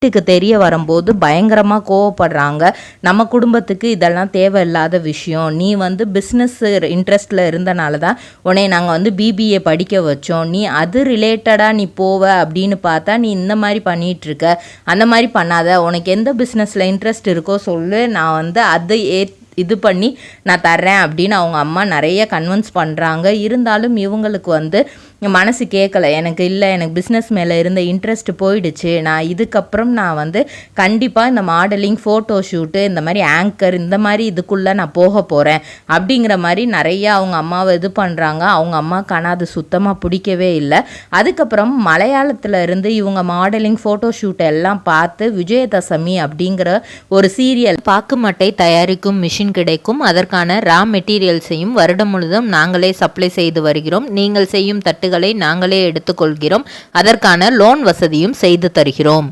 வீட்டுக்கு தெரிய வரும்போது பயங்கரமாக கோவப்படுறாங்க. நம்ம குடும்பத்துக்கு இதெல்லாம் தேவையில்லாத விஷயம், நீ வந்து பிஸ்னஸ் இன்ட்ரெஸ்டில் இருந்தனால தான் உன்னை நாங்கள் வந்து பிபிஏ படிக்க வச்சோம், நீ அது ரிலேட்டடாக நீ போவ அப்படின்னு பார்த்தா நீ இந்த மாதிரி பண்ணிகிட்ருக்க, அந்த மாதிரி பண்ணாத, உனக்கு எந்த பிஸ்னஸில் இன்ட்ரெஸ்ட் இருக்கோ சொல்லு, நான் வந்து அதை இது பண்ணி நான் தர்றேன் அப்படின்னு அவங்க அம்மா நிறைய கன்வின்ஸ் பண்ணுறாங்க. இருந்தாலும் இவங்களுக்கு வந்து மனசு கேட்கலை. எனக்கு பிஸ்னஸ் மேலே இருந்த இன்ட்ரெஸ்ட் போயிடுச்சு, நான் இதுக்கப்புறம் நான் வந்து கண்டிப்பாக இந்த மாடலிங், ஃபோட்டோ ஷூட்டு, இந்த மாதிரி ஆங்கர், இந்த மாதிரி இதுக்குள்ளே நான் போக போகிறேன் அப்படிங்கிற மாதிரி நிறையா அவங்க அம்மாவை இது பண்ணுறாங்க. அவங்க அம்மாக்கான அது சுத்தமாக பிடிக்கவே இல்லை. அதுக்கப்புறம் மலையாளத்தில் இருந்து இவங்க மாடலிங், ஃபோட்டோ ஷூட் எல்லாம் பார்த்து விஜயதசமி அப்படிங்கிற ஒரு சீரியல் பாக்குமட்டை தயாரிக்கும் மிஷின் கிடைக்கும். அதற்கான ரா மெட்டீரியல்ஸையும் வருடம் முழுதும் நாங்களே சப்ளை செய்து வருகிறோம். நீங்கள் செய்யும் தட்டுகளை நாங்களே எடுத்துக்கொள்கிறோம். அதற்கான லோன் வசதியும் செய்து தருகிறோம்.